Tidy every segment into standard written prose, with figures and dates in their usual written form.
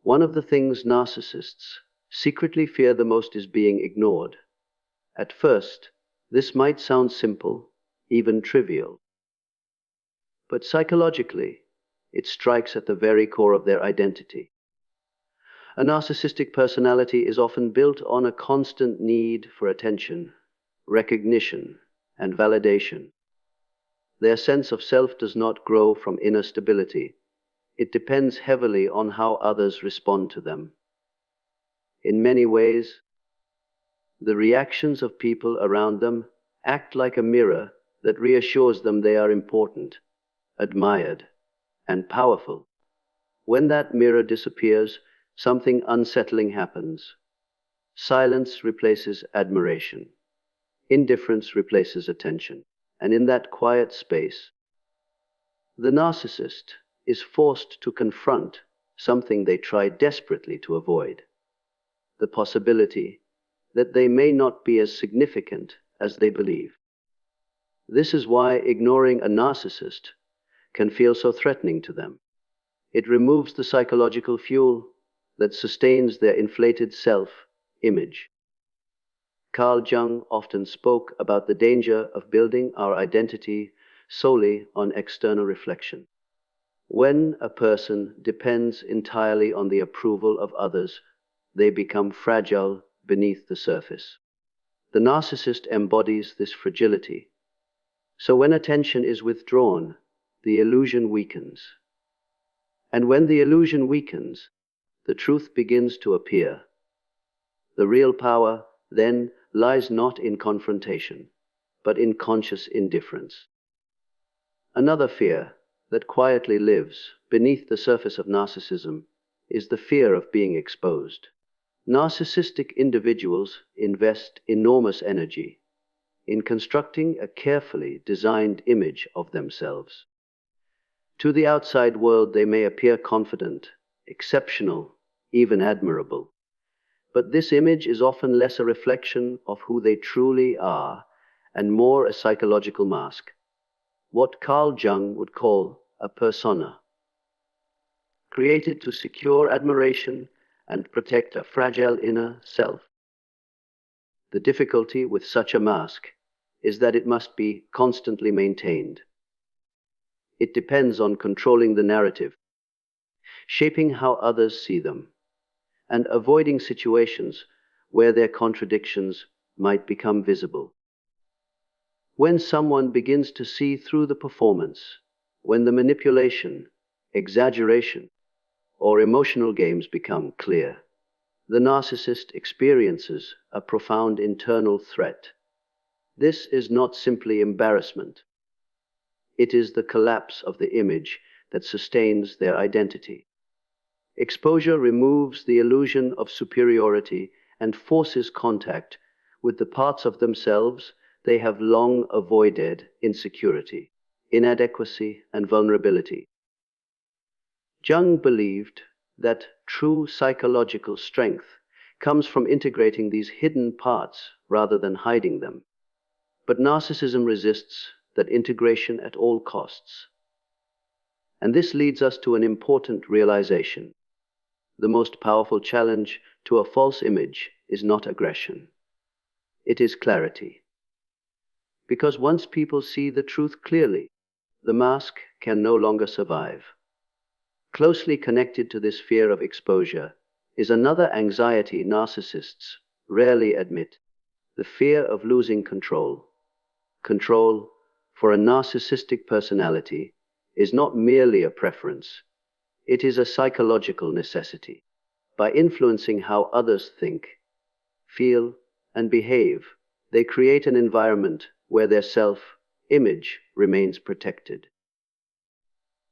One of the things narcissists secretly fear the most is being ignored. At first, this might sound simple, even trivial. But psychologically, it strikes at the very core of their identity. A narcissistic personality is often built on a constant need for attention, recognition, and validation. Their sense of self does not grow from inner stability. It depends heavily on how others respond to them. In many ways, the reactions of people around them act like a mirror that reassures them they are important, admired, and powerful. When that mirror disappears, something unsettling happens. Silence replaces admiration. Indifference replaces attention. And in that quiet space, the narcissist is forced to confront something they try desperately to avoid: the possibility that they may not be as significant as they believe. This is why ignoring a narcissist can feel so threatening to them. It removes the psychological fuel that sustains their inflated self-image. Carl Jung often spoke about the danger of building our identity solely on external reflection. When a person depends entirely on the approval of others, they become fragile beneath the surface. The narcissist embodies this fragility. So when attention is withdrawn, the illusion weakens. And when the illusion weakens, the truth begins to appear. The real power then lies not in confrontation, but in conscious indifference. Another fear that quietly lives beneath the surface of narcissism is the fear of being exposed. Narcissistic individuals invest enormous energy in constructing a carefully designed image of themselves. To the outside world, they may appear confident, exceptional, even admirable. But this image is often less a reflection of who they truly are and more a psychological mask, what Carl Jung would call a persona, created to secure admiration and protect a fragile inner self. The difficulty with such a mask is that it must be constantly maintained. It depends on controlling the narrative, shaping how others see them, and avoiding situations where their contradictions might become visible. When someone begins to see through the performance, when the manipulation, exaggeration, or emotional games become clear, the narcissist experiences a profound internal threat. This is not simply embarrassment. It is the collapse of the image that sustains their identity. Exposure removes the illusion of superiority and forces contact with the parts of themselves they have long avoided: insecurity, inadequacy, and vulnerability. Jung believed that true psychological strength comes from integrating these hidden parts rather than hiding them. But narcissism resists that integration at all costs. And this leads us to an important realization. The most powerful challenge to a false image is not aggression. It is clarity. Because once people see the truth clearly, the mask can no longer survive. Closely connected to this fear of exposure is another anxiety narcissists rarely admit: the fear of losing control. Control, for a narcissistic personality, is not merely a preference. It is a psychological necessity. By influencing how others think, feel, and behave, they create an environment where their self-image remains protected.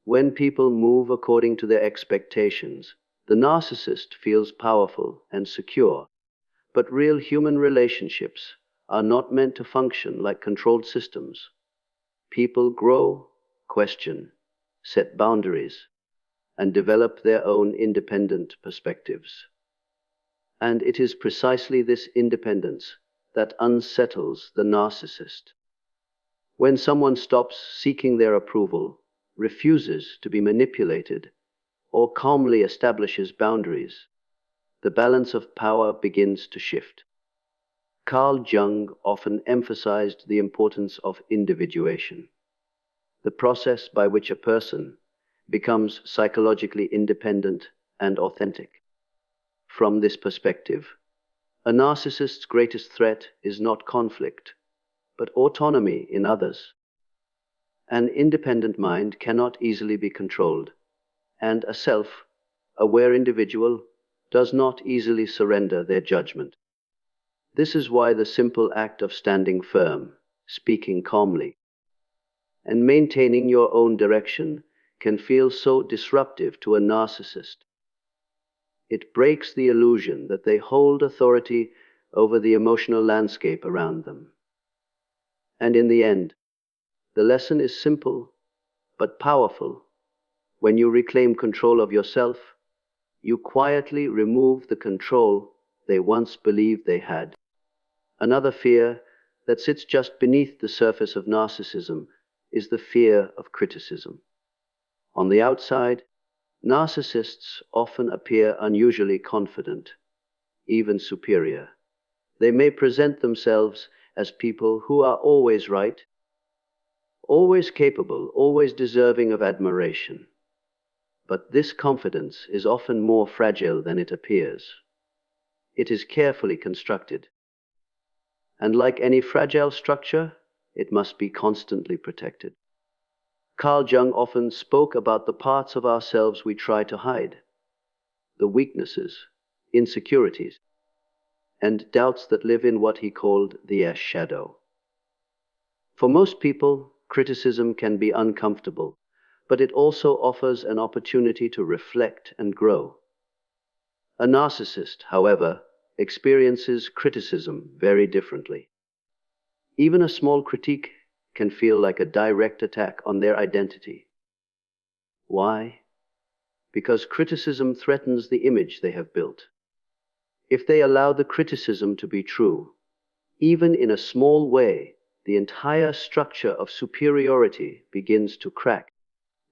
When people move according to their expectations, the narcissist feels powerful and secure. But real human relationships are not meant to function like controlled systems. People grow, question, set boundaries, and develop their own independent perspectives. And it is precisely this independence that unsettles the narcissist. When someone stops seeking their approval, refuses to be manipulated, or calmly establishes boundaries, the balance of power begins to shift. Carl Jung often emphasized the importance of individuation, the process by which a person becomes psychologically independent and authentic. From this perspective, a narcissist's greatest threat is not conflict, but autonomy in others. An independent mind cannot easily be controlled, and a self-aware individual does not easily surrender their judgment. This is why the simple act of standing firm, speaking calmly, and maintaining your own direction can feel so disruptive to a narcissist. It breaks the illusion that they hold authority over the emotional landscape around them. And in the end, the lesson is simple but powerful. When you reclaim control of yourself, you quietly remove the control they once believed they had. Another fear that sits just beneath the surface of narcissism is the fear of criticism. On the outside, narcissists often appear unusually confident, even superior. They may present themselves as people who are always right, always capable, always deserving of admiration. But this confidence is often more fragile than it appears. It is carefully constructed, and like any fragile structure, it must be constantly protected. Carl Jung often spoke about the parts of ourselves we try to hide, the weaknesses, insecurities, and doubts that live in what he called the shadow. For most people, criticism can be uncomfortable, but it also offers an opportunity to reflect and grow. A narcissist, however, experiences criticism very differently. Even a small critique can feel like a direct attack on their identity. Why? Because criticism threatens the image they have built. If they allow the criticism to be true, even in a small way, the entire structure of superiority begins to crack.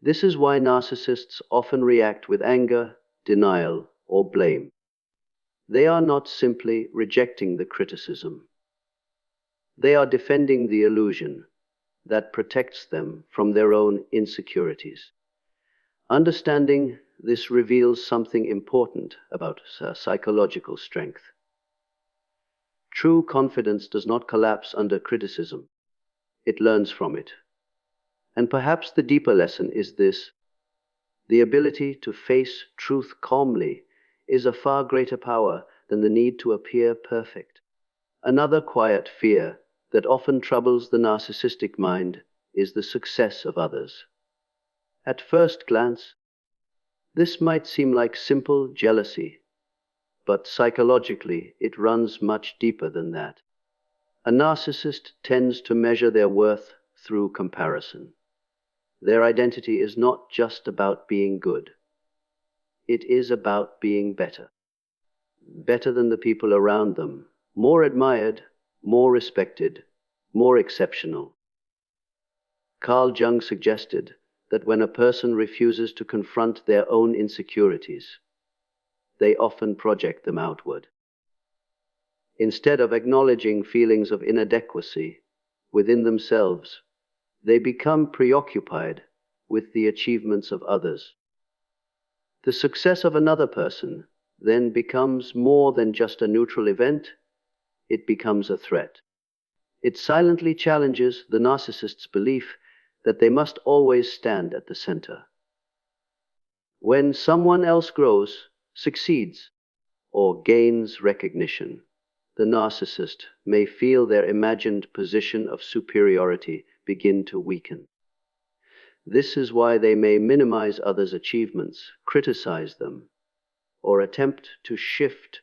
This is why narcissists often react with anger, denial, or blame. They are not simply rejecting the criticism. They are defending the illusion that protects them from their own insecurities. Understanding this reveals something important about psychological strength. True confidence does not collapse under criticism. It learns from it. And perhaps the deeper lesson is this: the ability to face truth calmly is a far greater power than the need to appear perfect. Another quiet fear that often troubles the narcissistic mind is the success of others. At first glance, this might seem like simple jealousy, but psychologically it runs much deeper than that. A narcissist tends to measure their worth through comparison. Their identity is not just about being good. It is about being better. Better than the people around them, more admired, more respected, more exceptional. Carl Jung suggested that when a person refuses to confront their own insecurities, they often project them outward. Instead of acknowledging feelings of inadequacy within themselves, they become preoccupied with the achievements of others. The success of another person then becomes more than just a neutral event, it becomes a threat. It silently challenges the narcissist's belief that they must always stand at the center. When someone else grows, succeeds, or gains recognition, the narcissist may feel their imagined position of superiority begin to weaken. This is why they may minimize others' achievements, criticize them, or attempt to shift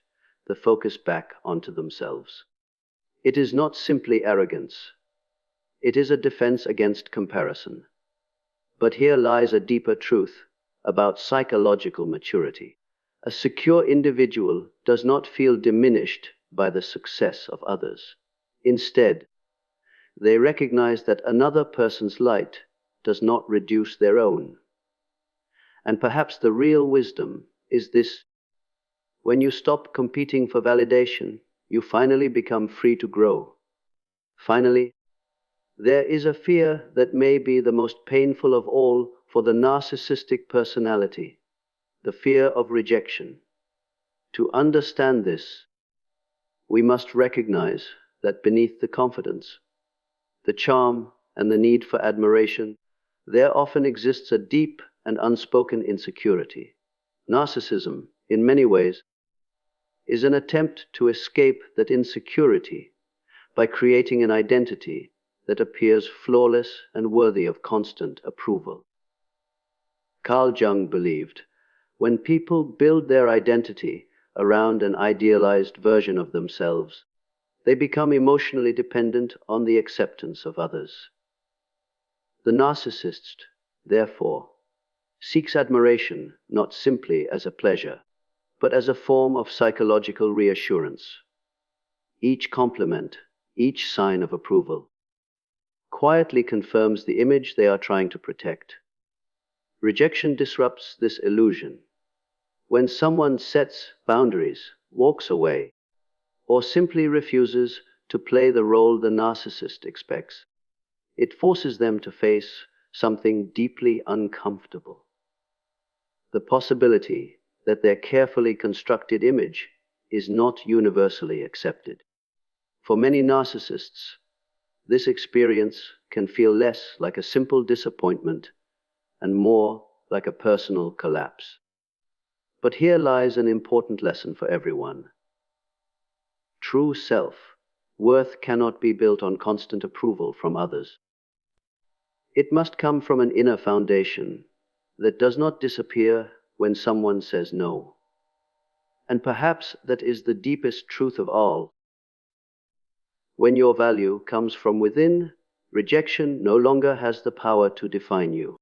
the focus back onto themselves. It is not simply arrogance. It is a defense against comparison. But here lies a deeper truth about psychological maturity. A secure individual does not feel diminished by the success of others. Instead, they recognize that another person's light does not reduce their own. And perhaps the real wisdom is this: when you stop competing for validation, you finally become free to grow. Finally, there is a fear that may be the most painful of all for the narcissistic personality: the fear of rejection. To understand this, we must recognize that beneath the confidence, the charm, and the need for admiration, there often exists a deep and unspoken insecurity. Narcissism, in many ways, is an attempt to escape that insecurity by creating an identity that appears flawless and worthy of constant approval. Carl Jung believed, when people build their identity around an idealized version of themselves, they become emotionally dependent on the acceptance of others. The narcissist, therefore, seeks admiration not simply as a pleasure, but as a form of psychological reassurance. Each compliment, each sign of approval, quietly confirms the image they are trying to protect. Rejection disrupts this illusion. When someone sets boundaries, walks away, or simply refuses to play the role the narcissist expects, it forces them to face something deeply uncomfortable: the possibility that their carefully constructed image is not universally accepted. For many narcissists, this experience can feel less like a simple disappointment and more like a personal collapse. But here lies an important lesson for everyone. True self-worth cannot be built on constant approval from others. It must come from an inner foundation that does not disappear when someone says no. And perhaps that is the deepest truth of all. When your value comes from within, rejection no longer has the power to define you.